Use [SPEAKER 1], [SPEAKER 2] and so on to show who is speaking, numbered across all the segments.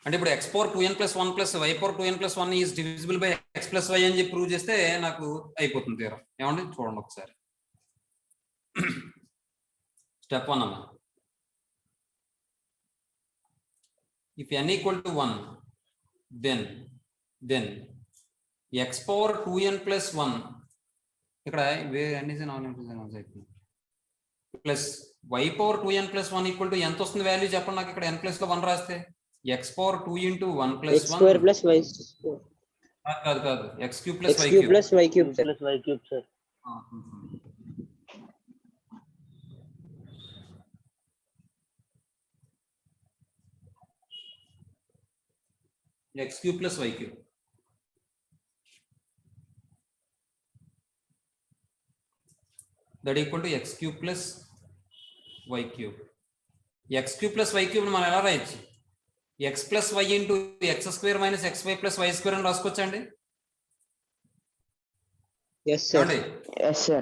[SPEAKER 1] అంటే ఇప్పుడు x power 2n + 1 + y power 2n + 1 is divisible by x + y అని చెప్పి ప్రూవ్ చేస్తే నాకు అయిపోతుంది తీరం. ఏమండి చూడండి ఒకసారి. స్టెప్ 1 అన్న. If n = 1, then x power 2n + 1 ఇక్కడ ప్లస్ y పవర్ 2n + 1 = ఎంత వస్తుంది వాల్యూ చెప్పండి నాకు. ఇక్కడ n ప్లస్ లో 1 రాస్తే x power 2 × 1 + 1
[SPEAKER 2] x square plus y
[SPEAKER 1] కాదు x cube
[SPEAKER 2] x cube plus y cube sir.
[SPEAKER 1] x cube plus y cube. That equal to x cube plus y cube. x cube plus y cube మనం ఎలా రాయొచ్చు? x plus y into x square minus xy plus y square అని రాసుకోవచ్చా అండి?
[SPEAKER 2] Yes sir. Yes sir.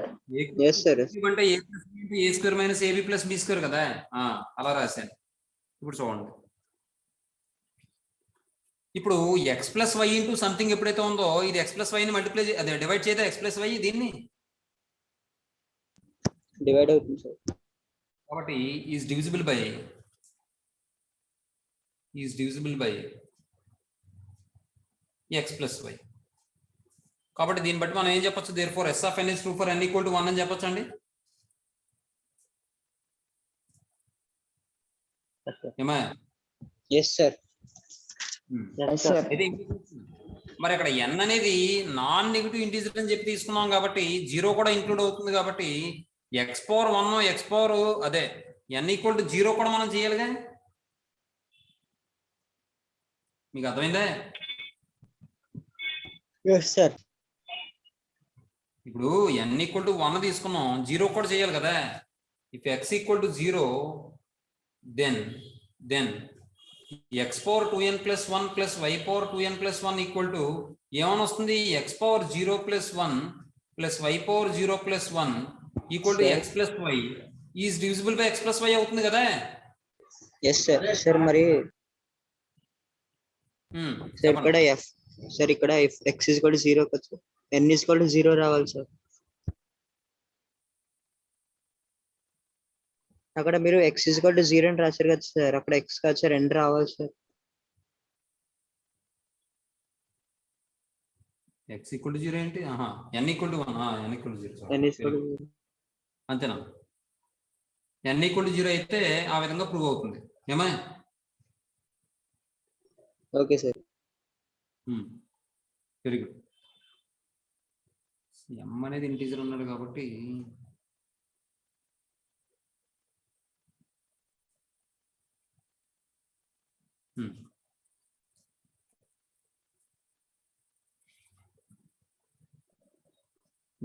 [SPEAKER 2] Yes sir.
[SPEAKER 1] అంటే a plus b into a square minus ab plus b square కదా. అలా రాశాను. ఇప్పుడు చూడండి. ఇప్పుడు x plus y into something ఎప్పుడైతే ఉందో ఇది x plus y ని మల్టిప్లై అదే డివైడ్ చేద్దాం. x plus y దీన్ని
[SPEAKER 2] డివైడ్ అవుతుంది సార్.
[SPEAKER 1] కాబట్టి is divisible by x plus y. కాబట్టి దీన్ని బట్టి మనం ఏం చెప్పొచ్చు? therefore s of n is true for n = 1 అని చెప్పొచ్చు అండి. ఏమా?
[SPEAKER 2] yes sir.
[SPEAKER 1] yes sir. మరి అక్కడ n అనేది నాన్ నెగటివ్ ఇంటిజర్ అని చెప్పి తీసుకున్నాం కాబట్టి 0 కూడా ఇంక్లూడ్ అవుతుంది. కాబట్టి x పవర్ 1 x పవర్ అదే n = 0 కూడా మనం చేయాలిగా. మీకు అర్థమైందా?
[SPEAKER 2] yes sir.
[SPEAKER 1] ఇప్పుడు n = 1 తీసుకున్నాం, 0 కూడా చేయాలి కదా. if x = 0 then x power 2n + 1 + y power 2n + 1 ఏమని వస్తుంది? x power 0 + 1 + y power 0 + 1 = x + y is divisible by x + y అవుతుంది కదా.
[SPEAKER 2] yes sir. sir మరి సార్ ఇక్కడ f సార్ ఇక్కడ x = 0 కదా, n = 0 రావాలి సార్. అక్కడ మీరు x = 0 అని రాశారు కదా సార్, అక్కడ x కాదు సార్ n రావాలి సార్.
[SPEAKER 1] x = 0 ఏంటి? n = 1 n = 0
[SPEAKER 2] n = 0
[SPEAKER 1] అంతేనా? n = 0 అయితే ఆ విధంగా ప్రూవ్ అవుతుంది. ఏమా?
[SPEAKER 2] Okay sir.
[SPEAKER 1] Very good. m అనేది ఇంటిజర్ ఉన్నాడు కాబట్టి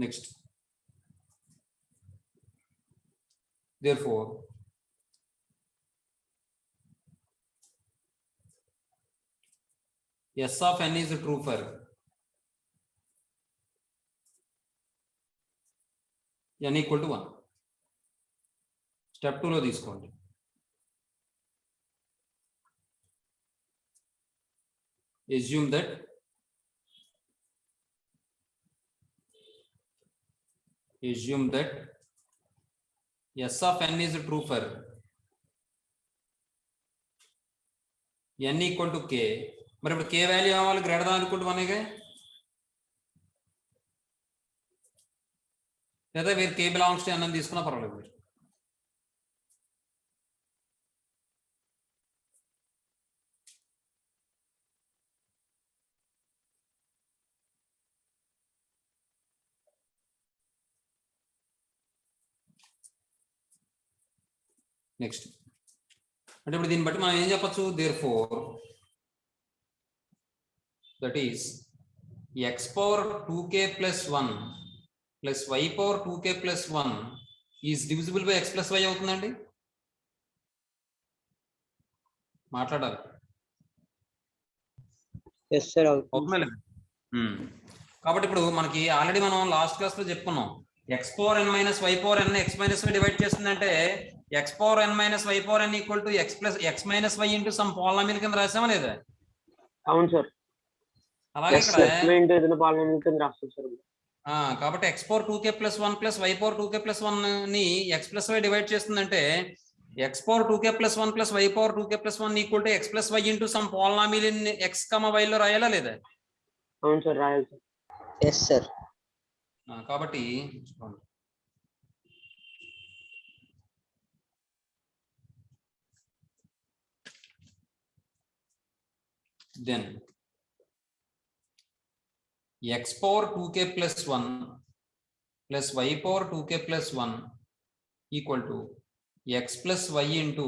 [SPEAKER 1] next therefore s of n is true for n = 1. Step 2 లో తీసుకోండి. assume that s of n is true for n = k. మరి ఇప్పుడు k వాల్యూ అవ్వాలి గ్రేటర్ దాన్ ఈక్వల్ టు 1 లేదా మీరు k బిలాంగ్స్ టు n అని తీసుకున్నా పర్వాలేదు. నెక్స్ట్ అంటే ఇప్పుడు దీన్ని బట్టి మనం ఏం చెప్పచ్చు? therefore that is x power 2k plus 1 plus y power 2k plus 1 is divisible by x plus y అవుతుందండి. మాట్లాడాలి.
[SPEAKER 2] yes sir.
[SPEAKER 1] అవుతుందా? కాబట్టి ఇప్పుడు మనకి ఆల్రెడీ మనం లాస్ట్ క్లాస్ లో చెప్పుకున్నాం x power n minus y power n x minus y divide చేస్తుందంటే x power n minus y power n equal to x plus x minus y into some polynomial కింద రాసామా లేదా?
[SPEAKER 3] అవును sir.
[SPEAKER 1] అలాగే ఇక్కడ
[SPEAKER 3] ఏదైనా polynomial కింద రాస్తాం సార్.
[SPEAKER 1] కాబట్టి x power 2k plus 1 plus y power 2k plus 1 ని x ప్లస్ y డివైడ్ చేస్తుందంటే x power 2k plus 1 plus y power 2k plus 1 equal to x plus y into some polynomial in x, y లో రాయాలా లేదా?
[SPEAKER 3] అవును sir, రాయాలి sir.
[SPEAKER 2] Yes sir.
[SPEAKER 1] కాబట్టి then x power 2k plus 1 plus y power 2k plus 1 equal to x plus y into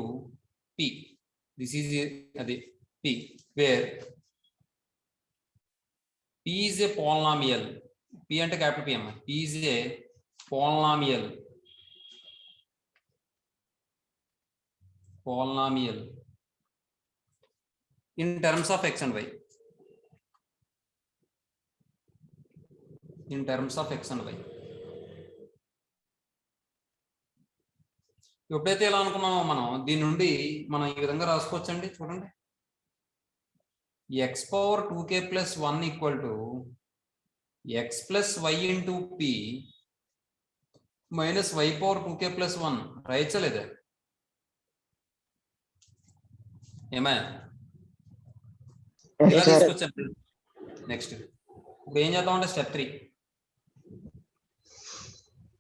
[SPEAKER 1] p. This is p, where p is a polynomial. p ante capital P amma. p is a polynomial in terms of x and y. In terms of x and y. ఎప్పుడైతే ఎలా అనుకున్నామో మనం దీని నుండి మనం ఈ విధంగా రాసుకోవచ్చండి. చూడండి, x power 2k plus 1 equal to x plus y into p minus y power 2k plus 1 రాయచ్చా లేదా? ఏమా ఇలా తీసుకొచ్చండి. నెక్స్ట్ ఇప్పుడు ఏం చేద్దామంటే step 3.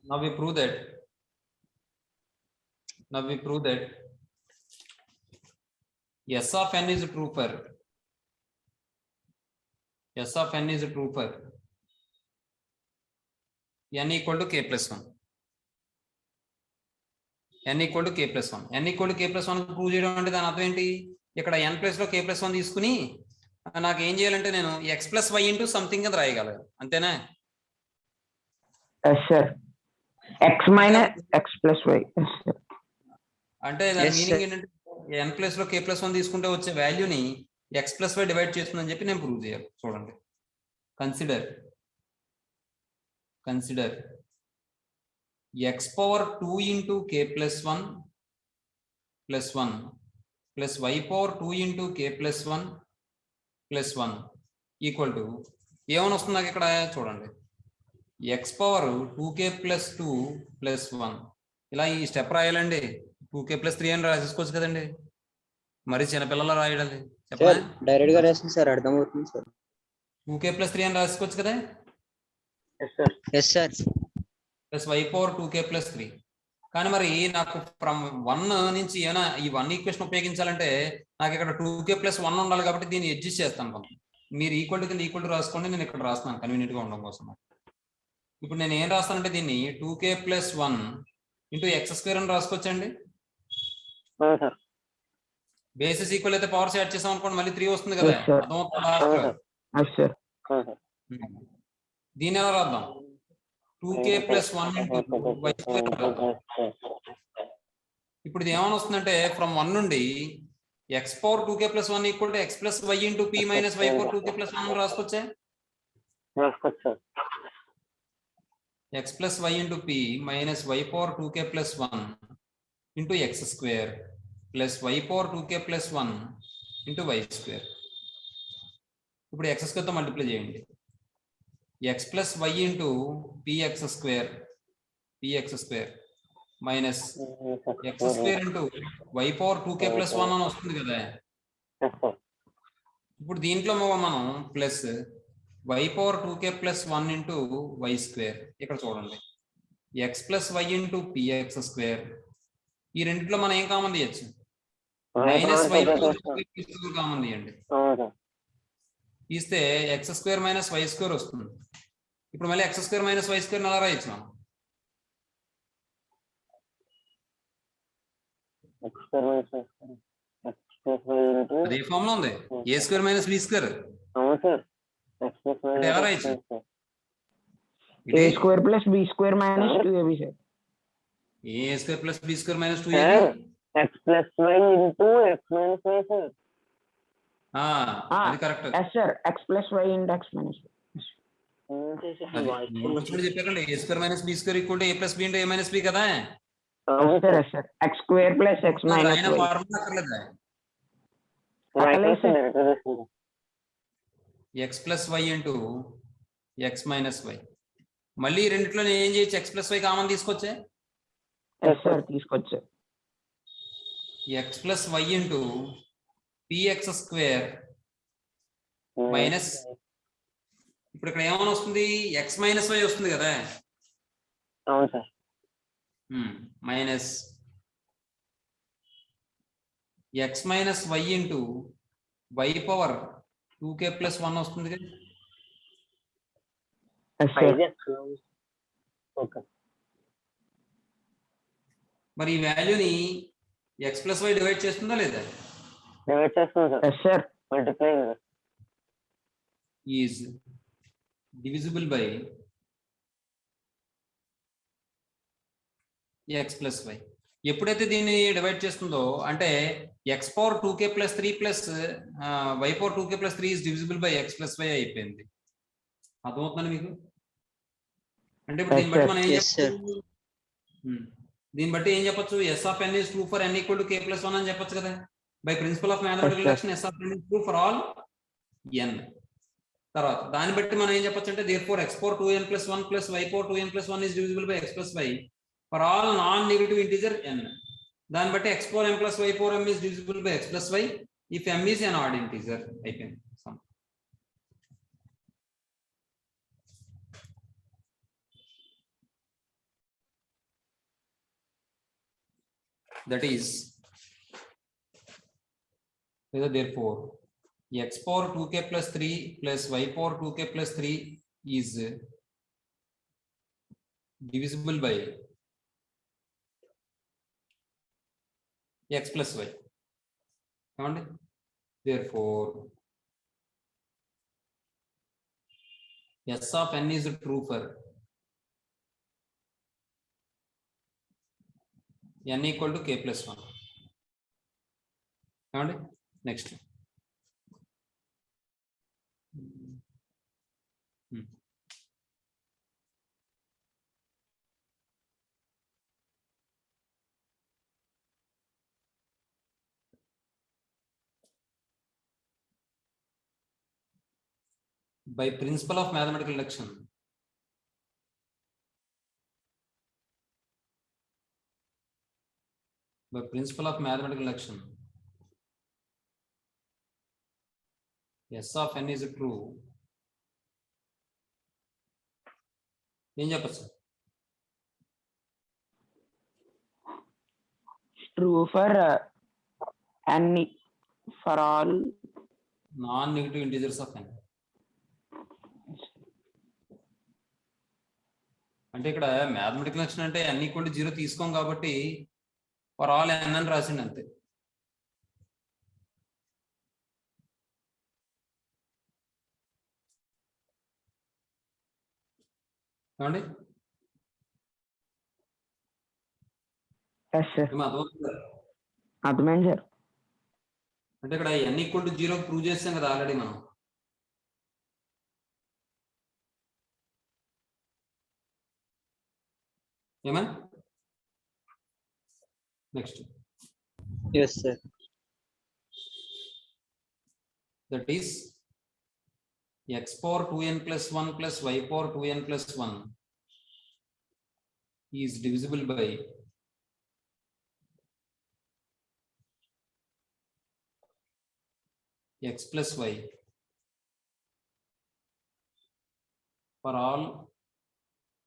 [SPEAKER 1] Now we prove that S of n is true for n equal to k plus 1. n equal to k plus 1. n equal to k plus 1 prove చేయడం అంటే దాని అర్థం ఏంటి? ఇక్కడ n ప్లేస్ లో k plus 1 తీసుకుని నాకు ఏం చేయాలంటే నేను x plus y into something అని రాయగలను. అంతేనా?
[SPEAKER 3] Yes sir. x minus x plus y.
[SPEAKER 1] అంటే దాని మీనింగ్ ఏంటంటే n ప్లేస్ లో k plus 1 తీసుకుంటే వచ్చే వాల్యూని x plus y డివైడ్ చేస్తుందని చెప్పి నేను ప్రూవ్ చేయాలి. చూడండి, consider x power 2 into k plus 1 plus 1 plus y power 2 into k plus 1 plus 1 equal to ఏమని వస్తుంది నాకు ఇక్కడ? చూడండి, x power 2k plus 2 plus 1. ఇలా ఈ స్టెప్ రాయాలండి. 2k ప్లస్ 3 అని రాసేసుకోవచ్చు కదండి. మరి చిన్నపిల్లల రాయాలి చెప్పండి.
[SPEAKER 2] డైరెక్ట్ గా రాసింది సార్, అర్థమవుతుంది సార్.
[SPEAKER 1] 2k ప్లస్ 3 అని రాసుకోవచ్చు కదా.
[SPEAKER 2] Yes sir.
[SPEAKER 1] Plus y power 2k plus 3. కానీ మరి నాకు ఫ్రమ్ 1 నుంచి ఏమైనా ఈ 1 ఈక్వేషన్ ఉపయోగించాలంటే నాకు ఇక్కడ 2k ప్లస్ 1 ఉండాలి. కాబట్టి దీన్ని అడ్జస్ట్ చేస్తాను కొంత. మీరు ఈక్వల్ టు కింద ఈక్వల్ టు రాసుకోండి, నేను ఇక్కడ రాస్తున్నాను కన్వీనియంట్ గా ఉండడం కోసం. ఇప్పుడు నేను ఏం రాస్తానంటే దీన్ని 2k plus 1 into x square అని రాసుకోవచ్చండి. బేసిస్ ఈక్వల్ అయితే పవర్స్ యాడ్ చేసాం అనుకోండి, మళ్ళీ 3 వస్తుంది కదా. దీన్ని ఎలా రాద్దాం? 2k plus 1 into y square రాద్దాం. ఇప్పుడు ఇది ఏమైనా వస్తుందంటే ఫ్రమ్ 1 నుండి x power 2k plus 1 equal to x plus y into p minus y power 2k plus 1 రాసుకోవచ్చా? x plus y into p minus y power 2k plus 1 into x square plus y power 2k plus 1 into y square. ఇప్పుడు x square తో multiply చేయండి. x plus y into px square minus x square into y power 2k plus 1 అని వస్తుంది కదా. ఇప్పుడు దీంట్లో మనం plus y power 2k plus 1 into y square. ఇక్కడ చూడండి, x plus y into px square. ఈ రెండిట్లో మనం ఏం కామన్ తీయచ్చు? Minus y power 2k common తీయండి. తీస్తే x square minus y square వస్తుంది. ఇప్పుడు మళ్ళీ x square minus y square అలా రాయొచ్చు మనం. అదే ఫామ్ లో ఉంది, a square minus b square. అంటే ఎలా రాయొచ్చు?
[SPEAKER 3] a square plus b square minus 2ab sir.
[SPEAKER 1] a square plus b square minus 2ab
[SPEAKER 3] x plus y into x minus y sir.
[SPEAKER 1] అది correct.
[SPEAKER 3] yes sir, x plus y into x minus y.
[SPEAKER 1] చెప్పకండి A square minus B square equal to A plus B into A minus B కదా
[SPEAKER 3] yes sir x square plus x minus
[SPEAKER 1] ఆయన
[SPEAKER 3] y
[SPEAKER 1] formula అక్కర్లేదా
[SPEAKER 3] అక్కర్లేదు sir.
[SPEAKER 1] X plus why into x minus y మళ్ళీ రెండిట్లో ఏం చేయొచ్చు x plus y common తీసుకొచ్చే
[SPEAKER 3] yes sir తీసుకొచ్చా
[SPEAKER 1] x plus why into p x square minus ఇప్పుడు ఇక్కడ ఏమైనా వస్తుంది ఎక్స్ మైనస్ వై వస్తుంది కదా
[SPEAKER 4] అవును sir
[SPEAKER 1] minus x minus why into y power 2k plus 1 వస్తుంది కదా
[SPEAKER 3] yes sir
[SPEAKER 4] ఓకే
[SPEAKER 1] మరి ఈ వాల్యూని ఎక్స్ ప్లస్ వై డివైడ్ చేస్తుందా లేదా
[SPEAKER 4] డివైడ్ చేస్తాను sir
[SPEAKER 3] yes sir
[SPEAKER 4] multiply
[SPEAKER 1] is divisible by x plus y ఎప్పుడైతే దీన్ని డివైడ్ చేస్తుందో అంటే x power 2k plus 3 plus why power 2k plus 3 is divisible by x plus y అయిపోయింది అర్థమవుతుందండి మీకు అంటే ఇప్పుడు దీన్ని బట్టి మనం ఏం
[SPEAKER 2] Yes, sir.
[SPEAKER 1] చెప్పచ్చు దీన్ని బట్టి ఏం చెప్పొచ్చు S of N is true for N equal to k plus 1 అని చెప్పొచ్చు కదా by principle of mathematical
[SPEAKER 3] Yes, sir.
[SPEAKER 1] Induction S of N is true for all N తర్వాత దాన్ని బట్టి మనం ఏం చెప్పొచ్చు అంటే therefore x power 2n plus 1 plus y power 2n plus 1 is divisible by x plus y for all non negative integer n దాన్ని బట్టి x power m plus y power m is divisible by x plus y if m is an odd integer అయిపోయింది that is therefore x power 2k plus 3 plus y power 2k plus 3 is divisible by x plus y and therefore s of n is true for n equal to k plus 1 and next by principle of mathematical reduction by principle of mathematical reduction s of n is true ఏం చెప్పచ్చు
[SPEAKER 3] true for n for all
[SPEAKER 1] non negative integers of n అంటే ఇక్కడ mathematical లక్షణం అంటే n equal to 0 తీసుకోం కాబట్టి for all n అని రాసిండి అంతే ఏమండి
[SPEAKER 3] yes sir
[SPEAKER 1] అర్థమవుతుందా
[SPEAKER 3] అర్థమైంది సార్
[SPEAKER 1] అంటే ఇక్కడ n ఈక్వల్ టు 0 ప్రూవ్ చేసాం కదా ఆల్రెడీ మనం ఏమని next
[SPEAKER 2] Yes, sir.
[SPEAKER 1] that is x power 2n plus 1 plus y power 2n plus 1 is divisible by x plus y for all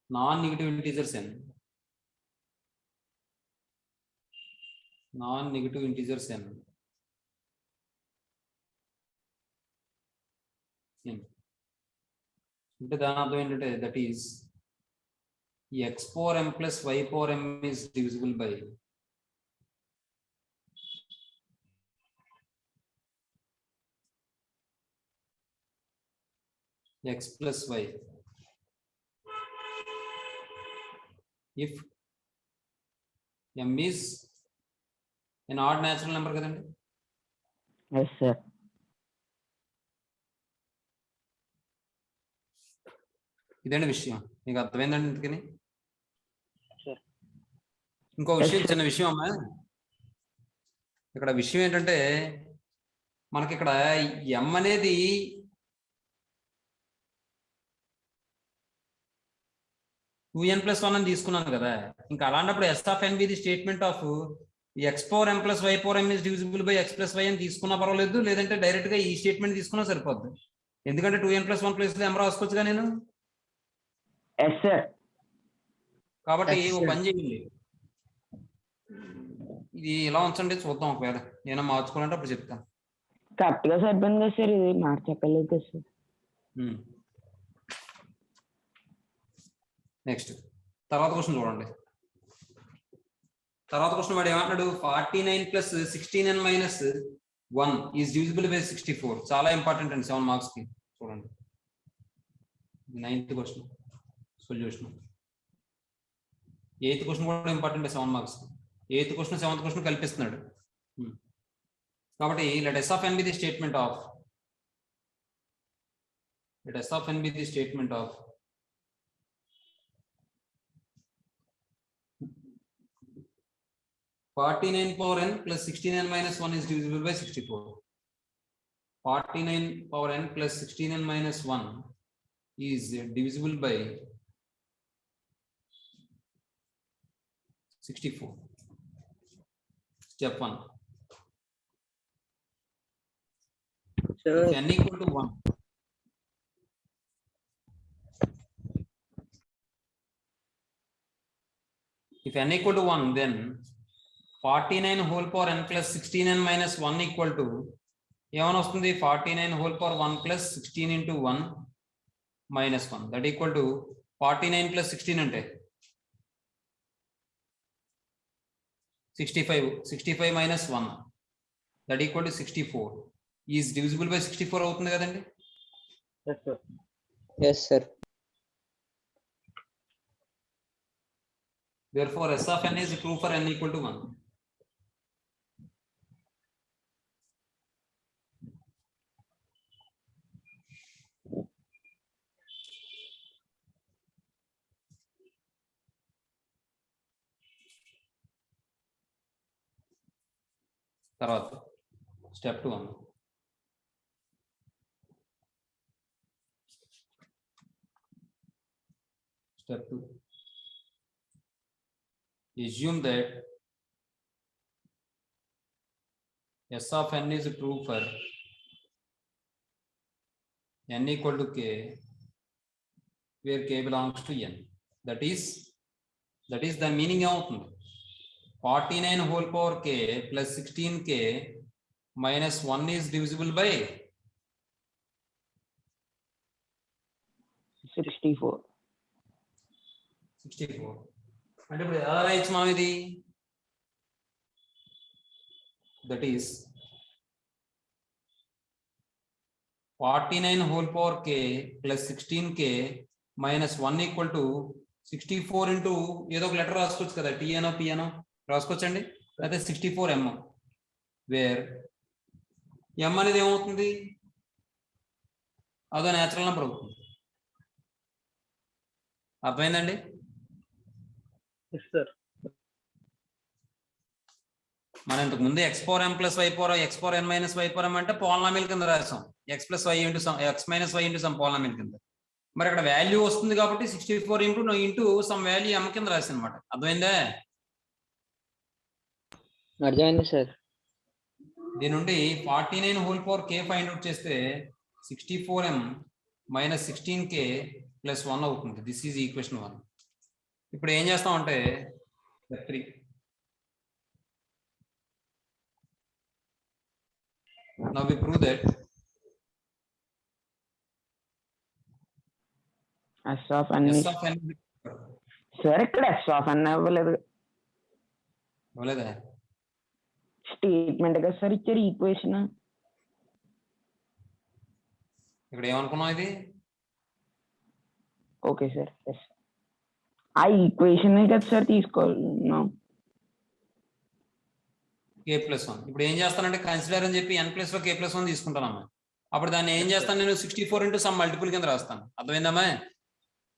[SPEAKER 1] non-negative integers n non-negative integers n అంటే దాని అర్థం ఏంటంటే that is x power m plus y power m is divisible by x plus y if m is an odd natural number కదండి
[SPEAKER 3] yes sir
[SPEAKER 1] ఇదండి విషయం. మీకు అర్థమైందండి ఇంతకని?
[SPEAKER 4] Sure.
[SPEAKER 1] ఇంకో విషయం, చిన్న విషయం అమ్మా. ఇక్కడ విషయం ఏంటంటే మనకి ఇక్కడ m అనేది టూ ఎన్ ప్లస్ వన్ అని తీసుకున్నాను కదా. ఇంకా అలాంటప్పుడు S of n be the statement of x power M plus why power m is divisible by x plus y అని తీసుకున్నా పర్వాలేదు, లేదంటే డైరెక్ట్ గా ఈ స్టేట్మెంట్ తీసుకున్నా సరిపోద్ది. ఎందుకంటే two n plus one plus లో ఎం రాసుకోవచ్చుగా నేను.
[SPEAKER 3] Yes sir.
[SPEAKER 1] కాబట్టి
[SPEAKER 2] Yes,
[SPEAKER 1] ఓ
[SPEAKER 2] sir.
[SPEAKER 1] పని చేయండి, ఇది ఇలా ఉంచండి, చూద్దాం ఒకవేళ నేను మార్చుకోవాలంటే అప్పుడు చెప్తాను.
[SPEAKER 3] కరెక్ట్ గా సరిపోయింది కదా సార్, ఇది మార్చక్కర్లేదు కదా సార్.
[SPEAKER 1] నెక్స్ట్ తర్వాత క్వశ్చన్ చూడండి. తర్వాత క్వశ్చన్ వాడు ఏమంటున్నాడు, 49 plus 16n minus 1 is divisible by 64. చాలా ఇంపార్టెంట్ అండి 7 మార్క్స్ కి. చూడండి 9th question solution. 8th question కూడా important 7 marks. 8th question 7th question కల్పిస్తున్నాడు. కాబట్టి let s of n be the statement of 49 power n plus 16n minus 1 is divisible by 64. 49 power n plus 16n minus 1 is divisible by 64. Step 1.
[SPEAKER 2] Sir,
[SPEAKER 1] If n equal to 1, if n equal to 1, then 49 whole power n plus 16n minus 1 equal to ఏమని వస్తుంది, 49 whole power 1 plus 16 into 1 minus 1, that equal to 49 plus 16 అంటే 65 minus 1, that equal to 64 is divisible by 64 అవుతుంది కదండి.
[SPEAKER 4] Yes, sir.
[SPEAKER 2] yes, sir.
[SPEAKER 1] Therefore s of n is true for n equal to 1. తర్వాత step 2 అన్న. Step 2. Assume that s of n is true for n equal to k, where k belongs to n. That is the meaning ఏమవుతుంది, 49 whole power k plus 16k minus 1 is divisible by
[SPEAKER 3] 64.
[SPEAKER 1] అంటే ఇప్పుడు ఎలా రాయొచ్చు మనం ఇది, that is 49 whole power k plus 16k minus 1 equal to 64 into ఏదో ఒక letter రాసుకోవచ్చు కదా, టీఎనో పిఎనో రాసుకోవచ్చండి, అయితే 64m, వేర్ m అనేది ఏమవుతుంది, అదో న్యాచురల్ నెంబర్ అవుతుంది. అర్థమైందండి?
[SPEAKER 4] Yes, sir.
[SPEAKER 1] మనం ఇంతకు ముందు X power M plus why power X power N minus Y power M అంటే పోలనామిల్ కింద రాసాం, X plus why into some X minus why into some polynomial కింద. మరి అక్కడ వాల్యూ వస్తుంది కాబట్టి 64 ఇంటూ సమ్ వాల్యూ ఎం కింద రాసి అనమాట. అర్థమైందా?
[SPEAKER 2] అర్థమైంది సార్.
[SPEAKER 1] దీని నుండి 49 whole power k find out చేస్తే 64m మైనస్ 16k ప్లస్ 1 అవుతుంది. This is equation 1. ఇప్పుడు ఏం చేస్తామంటే 3. Now we prove that
[SPEAKER 3] S of n
[SPEAKER 1] s of n
[SPEAKER 3] sir ఇక్కడ S of n అవ్వలేదు,
[SPEAKER 1] అవ్వలేదా?
[SPEAKER 3] స్టేట్మెంట్ కదా సార్ ఇచ్చారు ఈక్వేషన్.
[SPEAKER 1] ఇక్కడ ఏమనుకున్నాం ఇది,
[SPEAKER 3] ఓకే సార్, ఎస్ ఆ ఈక్వేషన్ కదా సార్ తీసుకున్నాం,
[SPEAKER 1] k ప్లస్ 1. ఇప్పుడు ఏం చేస్తానంటే కన్సిడర్ అని చెప్పి n ప్లస్ లో k ప్లస్ 1 తీసుకుంటానమ్మా. అప్పుడు దాన్ని ఏం చేస్తాను నేను 64 ఇంటూ సమ్ మల్టిపుల్ కింద రాస్తాను. అర్థమైందమ్మా?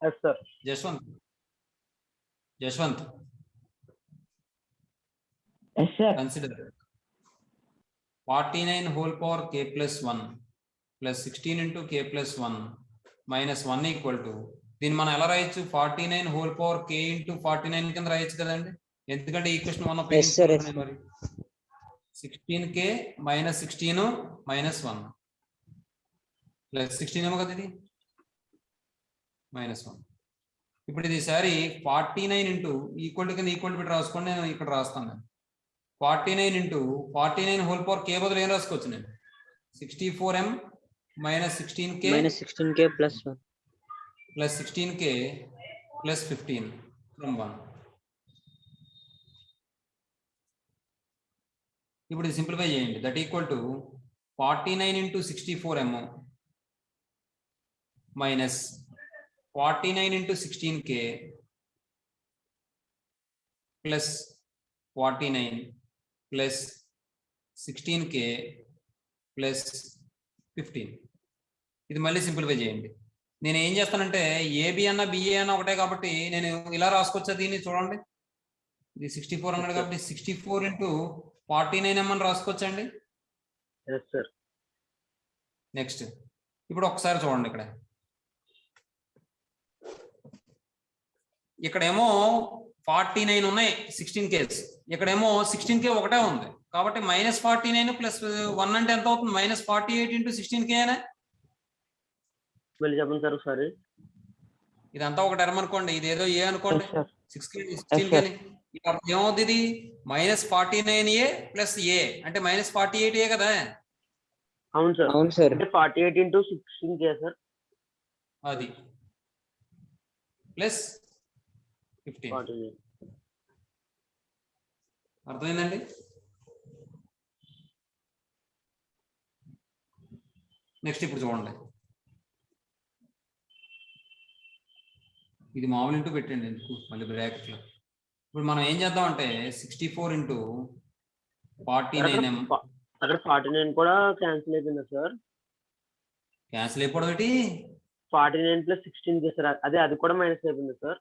[SPEAKER 4] Yes, sir.
[SPEAKER 1] Jashwant,
[SPEAKER 3] yes sir.
[SPEAKER 1] consider 49 whole power k plus 1 plus 16 into k plus 1 minus 1 equal to, దీన్ని మనం ఎలా రాయొచ్చు? 49 whole power k into 49 కింద రాయొచ్చు కదండి, ఎందుకంటే ఈక్వేషన్ 1 ఉపయోగించుకోవాలి మరి. 16k minus 16 minus 1 plus 16 ఏమో కదా ఇది minus 1. ఇప్పుడు ఇది సారి 49 ఇంటూ ఈక్వల్ టు కింద ఈక్వల్ పెట్టి రాసుకోండి, నేను ఇక్కడ రాస్తాను. 49 ఇంటూ 49 హోల్ పవర్ కే బదులు ఏం రాసుకోవచ్చు నేను? 64m minus 16k
[SPEAKER 2] minus 16k plus 1
[SPEAKER 1] plus 16k plus 15 from 1. ఇప్పుడు ఇది సింప్లిఫై చేయండి. That equal to 49 into 64m minus 49 into 16k plus 49 plus 16k plus 15. ఇది మళ్ళీ సింప్లిఫై చేయండి. నేను ఏం చేస్తానంటే ఏబి అన్న బిఏ అన్న ఒకటే కాబట్టి నేను ఇలా రాసుకోవచ్చా దీన్ని? చూడండి, ఇది 64 అన్నాడు కాబట్టి 64 ఇంటూ 49m అని రాసుకోవచ్చండి.
[SPEAKER 4] Yes, sir.
[SPEAKER 1] నెక్స్ట్ ఇప్పుడు ఒకసారి చూడండి, ఇక్కడేమో 49 ఉన్నాయి 16k, ఇక్కడేమో 16k ఒకటే ఉంది కాబట్టి -49 ప్లస్ 1 అంటే ఎంత అవుతుంది? -48 ఇంటూ 16k అనే.
[SPEAKER 4] మళ్ళీ చెప్పండి సార్ ఒకసారి.
[SPEAKER 1] ఇదంతా ఒక టర్మ్ అనుకోండి, ఇది ఏదో ఏ అనుకోండి,
[SPEAKER 3] Yes, sir.
[SPEAKER 1] 16k ఏమవుతుంది? ఇది -49a ప్లస్ ఏ అంటే -48a కదా.
[SPEAKER 4] అవును సార్.
[SPEAKER 2] అవును సార్.
[SPEAKER 4] అంటే 48 into 16k సార్.
[SPEAKER 1] అది ప్లస్ 15.
[SPEAKER 4] 48.
[SPEAKER 1] అర్థమైందండి? నెక్స్ట్ ఇప్పుడు చూడండి, ఇది మామూలు ఇంటూ పెట్టండి ఎందుకు మళ్ళీ బ్రాకెట్లో. ఇప్పుడు మనం ఏం చేద్దాం అంటే 64 ఇంటూ 49m.
[SPEAKER 4] అక్కడ 49 కూడా క్యాన్సిల్ అయిపోయిందా సార్?
[SPEAKER 1] క్యాన్సిల్ అయిపోవడం ఏంటి?
[SPEAKER 4] 49 plus 16k సార్. అది కూడా మైనస్ అయిపోయింది సార్.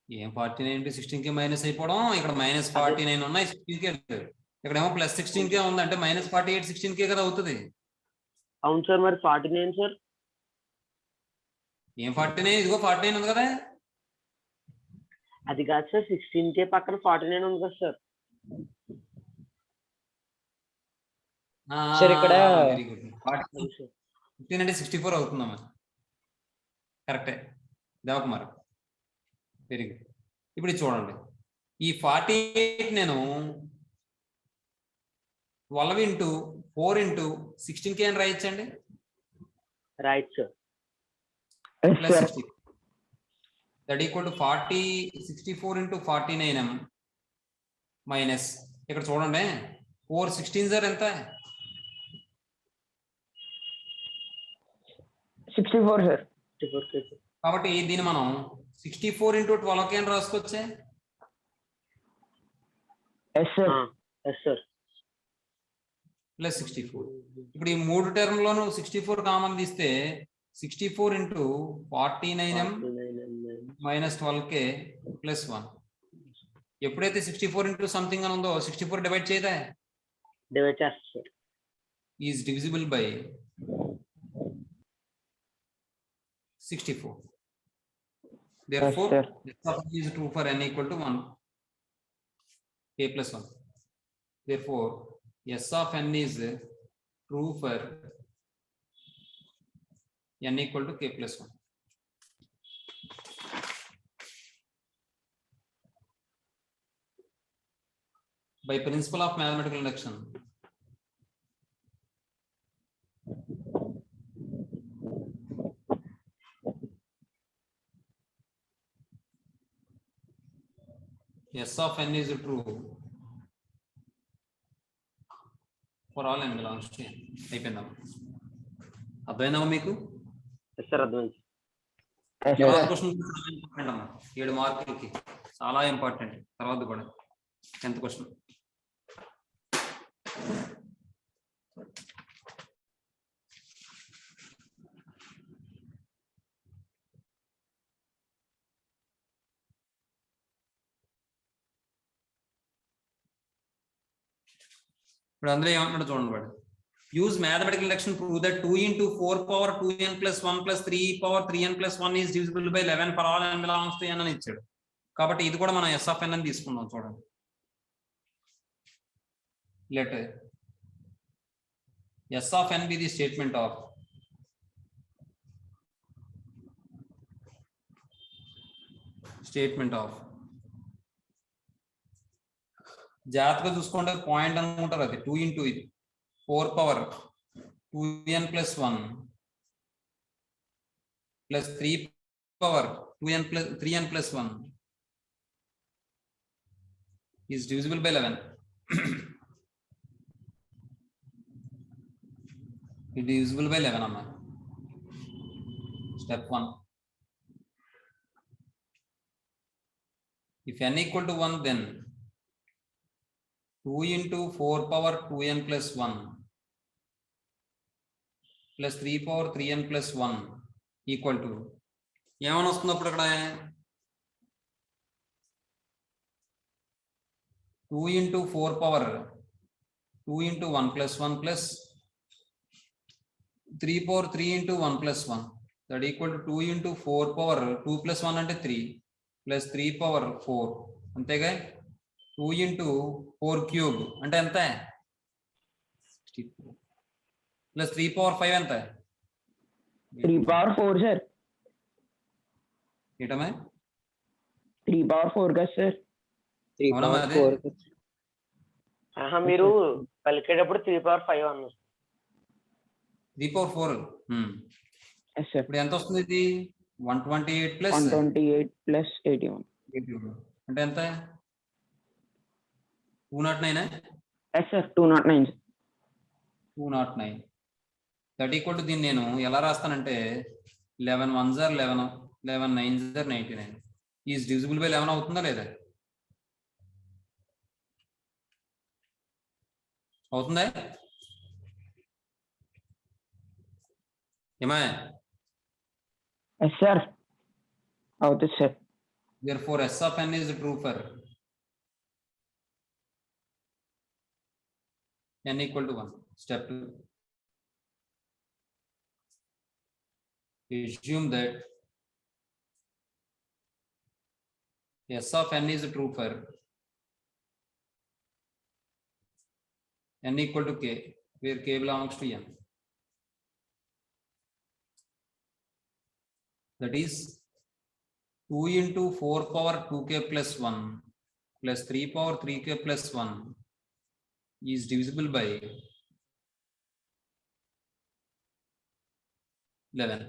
[SPEAKER 1] ఏం 49 ఇంటూ 16k మైనస్ అయిపోవడం? ఇక్కడ -49 ఉన్నాయి 16k, ఇక్కడేమో ప్లస్ 16k ఉంది అంటే -48 16k కదా అవుతుంది.
[SPEAKER 4] అవును సార్. మరి 49 సార్?
[SPEAKER 1] ఏం 49? ఇదిగో 49 ఉంది కదా.
[SPEAKER 4] అది కాదు సార్, 16k పక్కన 49 ఉంది కదా సార్.
[SPEAKER 2] సార్ ఇక్కడ
[SPEAKER 1] వెరీ గుడ్. 15 అంటే 64 అవుతుందమ్మా, కరెక్టే దేవకుమార్, వెరీ గుడ్. ఇప్పుడు ఇది చూడండి, ఈ 48 నేను 12 ఇంటూ 4 ఇంటూ 16k అని రాయొచ్చండి.
[SPEAKER 4] Right sir.
[SPEAKER 1] Plus 60 that equal to 64 into 49m minus ఇక్కడ చూడండి 4 16 సార్ ఎంత?
[SPEAKER 3] 64 సార్.
[SPEAKER 4] 64k sir.
[SPEAKER 1] కాబట్టి దీన్ని మనం 64 ఇంటూ 12k అని రాసుకోవచ్చే.
[SPEAKER 3] Yes sir.
[SPEAKER 4] Yes sir.
[SPEAKER 1] Plus 64. ఇప్పుడు ఈ మూడు టర్మ్ లోను 64 కామన్ తీస్తే 64 into 49m minus 12k plus 1. ఎప్పుడైతే 64 ఇంటూ సంథింగ్ అని ఉందో 64 డివైడ్ చేయదా?
[SPEAKER 4] డివైడ్ చేస్తా sir.
[SPEAKER 1] Is divisible by 64. Therefore,
[SPEAKER 3] Yes,
[SPEAKER 1] S of n is true for n equal to 1 k plus 1. Therefore, S of n is true for n equal to k plus 1. By principle of mathematical induction, S of n is true for all n belongs to n. అయిపోయిందా? అర్థమైందా మీకు?
[SPEAKER 4] Yes sir, అర్థమైంది.
[SPEAKER 1] తర్వాత question 7 మార్కులకి చాలా important. తర్వాత కూడా 10th question. ఇప్పుడు అందులో ఏమంటున్నాడు చూడండి వాడు. Use mathematical induction prove that 2 into 4 power 2n plus 1 plus 3 power 3n plus 1 is divisible by 11 for all n belongs to n అని ఇచ్చాడు. కాబట్టి ఇది కూడా మనం s of n అని తీసుకుందాం చూడండి. Let s of n be the statement of జాగ్రత్తగా చూసుకోండి, పాయింట్ అనుకుంటారు అది 2 into ఇది 4 power 2n plus 1 plus 3 power 2n plus 3n plus 1 is divisible by 11. It is divisible by 11 amma. Step 1. If n equal to 1, then 2 into 4 power 2n plus 1 plus 3 power 3n plus 1 equal to ఏమని వస్తుంది అప్పుడు అక్కడ 2 into 4 power 2 into 1 plus 1 plus 3 power 3 into 1 plus 1 that equal to 2 into 4 power 2 plus 1 అంటే 3 plus 3 power 4 అంతేగా 2 into 4 cube అంటే ఎంత plus 3 power 5 ఎంత
[SPEAKER 3] 3 power 4 sir.
[SPEAKER 1] ఏటమే
[SPEAKER 3] 3 power 4 కదా సార్.
[SPEAKER 2] 3
[SPEAKER 1] అవునా
[SPEAKER 2] power
[SPEAKER 1] అదే?
[SPEAKER 2] 4
[SPEAKER 4] మీరు పలికేటప్పుడు 3 power 5 అన్నారు.
[SPEAKER 1] 3 power 4
[SPEAKER 3] ఎస్ సార్.
[SPEAKER 1] ఇప్పుడు ఎంత వస్తుంది ఇది 128 ప్లస్
[SPEAKER 3] 128 plus 81.
[SPEAKER 1] అంటే ఎంత 209
[SPEAKER 3] yes sir 209.
[SPEAKER 1] 209 that equal to దీన్ని నేను ఎలా రాస్తానంటే 11 1s are 11 11 9s are 99 is divisible by 11 అవుతుందా లేదా అవుతుందా ఏమా
[SPEAKER 3] ఎస్ సార్ అవుతుంది sir.
[SPEAKER 1] therefore s of n is true for n equal to 1. Step 2. Assume that s of n is true for n equal to k, where k belongs to n. That is 2 into 4 power 2k plus 1 plus 3 power 3k plus 1 is divisible by 11.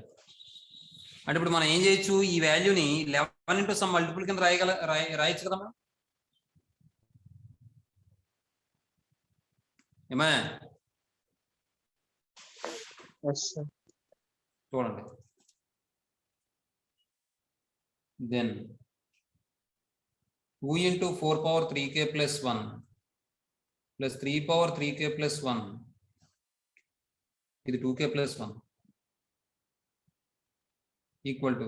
[SPEAKER 1] అంటే ఇప్పుడు మనం ఏం చేయొచ్చు, ఈ వాల్యూని 11 into some multiple కింద రాయొచ్చు కదమ్మా. ఏమా చూడండి, then 2 into 4 power 3k plus 1 plus 3 power 3k plus 1 ఇది 2k plus 1 equal to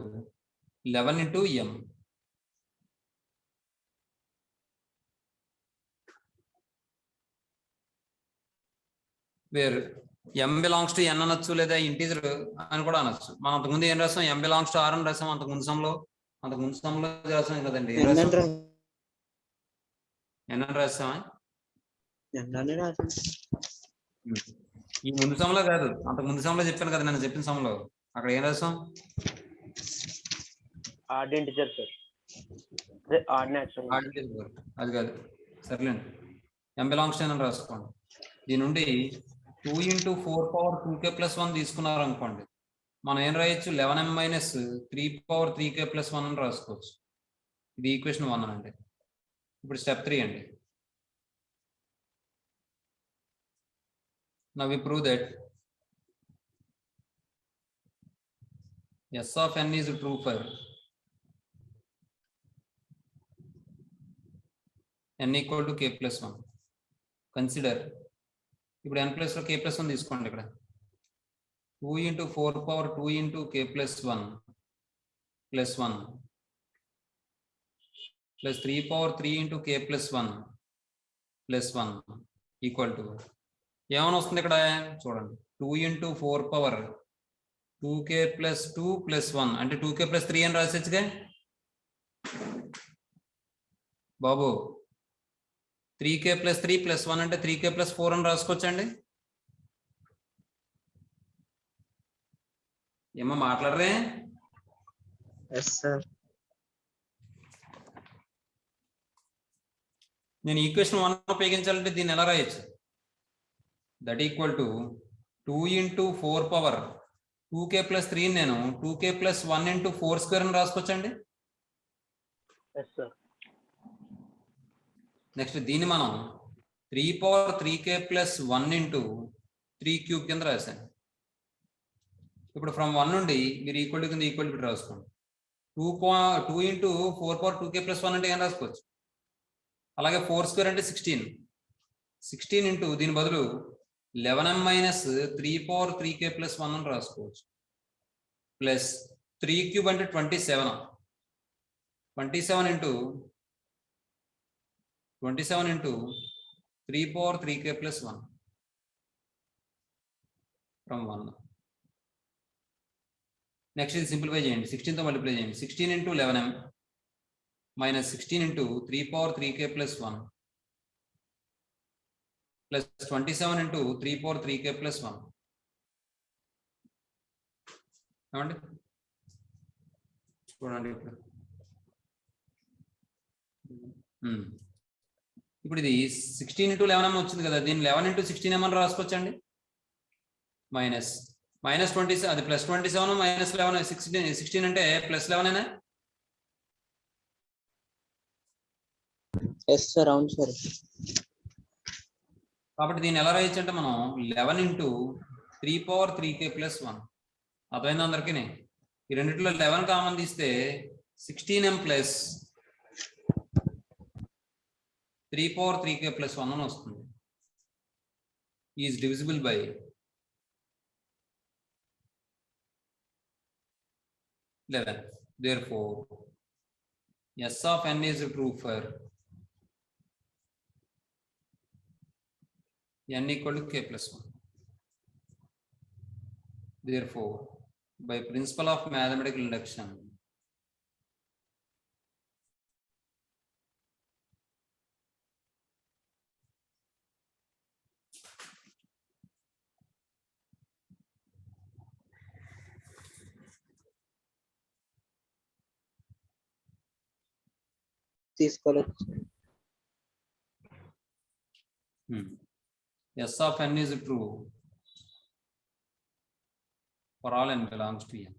[SPEAKER 1] 11 into m. Where m belongs to n అనొచ్చు లేదా ఇంటీజర్ అని కూడా అనొచ్చు. మనం అంతకుముందు ఏం రాసాం, m belongs to r అని రాసాం. అంతకుముందు సమ్లో రాసాం కదండి, n అని రాసామా? ఈ ముందు సమ్లో కాదు, అంతకు ముందు సమ్లో చెప్పాను కదా, నేను చెప్పిన సమ్లో అక్కడ ఏం రాసాం,
[SPEAKER 4] odd integer sir, odd natural.
[SPEAKER 1] అది కాదు, సర్లేండి. m belongs to n అని రాసుకోండి. దీని నుండి 2 into 4 power 2k plus 1 తీసుకున్నారు అనుకోండి, మనం ఏం రాయొచ్చు, 11m minus 3 power 3k plus 1 అని రాసుకోవచ్చు. ఇది ఈక్వేషన్ 1 అండి. ఇప్పుడు స్టెప్ 3 అండి. Now we prove that s of n is true for n equal to k plus 1. Consider ఇప్పుడు n ప్లస్ లో k plus 1 తీసుకోండి. ఇక్కడ 2 into 4 power 2 into k plus 1 plus 1 plus 3 power 3 into k plus 1 plus 1 equal to ఏమని వస్తుంది ఇక్కడ చూడండి 2 into 4 power 2k plus 2 plus 1 అంటే 2k plus 3 అని రాసేచ్చుగా బాబు 3k plus 3 plus 1 అంటే 3k plus 4 అని రాసుకోవచ్చండి ఏమో మాట్లాడరే
[SPEAKER 2] ఎస్ సార్
[SPEAKER 1] నేను ఈక్వేషన్ 1 ఉపయోగించాలంటే దీన్ని ఎలా రాయొచ్చు that equal to 2 into 4 power 2k plus 3 నేను 2k plus 1 into 4 square అని రాసుకోవచ్చండి
[SPEAKER 4] ఎస్ సార్
[SPEAKER 1] నెక్స్ట్ దీన్ని మనం 3 power 3k plus 1 into 3 cube కింద రాశాను ఇప్పుడు ఫ్రమ్ 1 నుండి మీరు ఈక్వల్ కింద ఈక్వల్ టు రాసుకోండి 2 into 4 power 2k plus 1 అంటే ఏం రాసుకోవచ్చు అలాగే 4 square అంటే 16 ఇంటూ దీని బదులు 11m minus 3 power 3k plus 1 అని రాసుకోవచ్చు ప్లస్ 3 cube అంటే 27 into 3 power 3k plus 1 from 1 next ఇది సింప్లిఫై చేయండి 16 తో మల్టిప్లై చేయండి 16 into 11m minus 16 into 3 power 3k plus 1 plus 27 into 3 power 3k plus 1 ఏమండి చూడండి ఇప్పుడు ఇది 16 into 11m వచ్చింది కదా దీన్ని 11 into 16m అని రాసుకోవచ్చండి మైనస్ 27 అది ప్లస్ 27 మైనస్ 11 16 అంటే ప్లస్ 11 అయినా
[SPEAKER 2] ఎస్ సార్ అవును సార్
[SPEAKER 1] కాబట్టి దీన్ని ఎలా రాయొచ్చు అంటే మనం 11 into 3 power 3k plus 1 అర్థమైంది అందరికీ ఈ రెండిట్లో 11 కామన్ తీస్తే 16m plus 3 power 3k plus 1 అని వస్తుంది is divisible by 11 therefore S of n is true for n equal to k plus 1. Therefore, by principle of mathematical induction,
[SPEAKER 2] తీసుకోలేదు
[SPEAKER 1] S of n is true for all n belongs to n.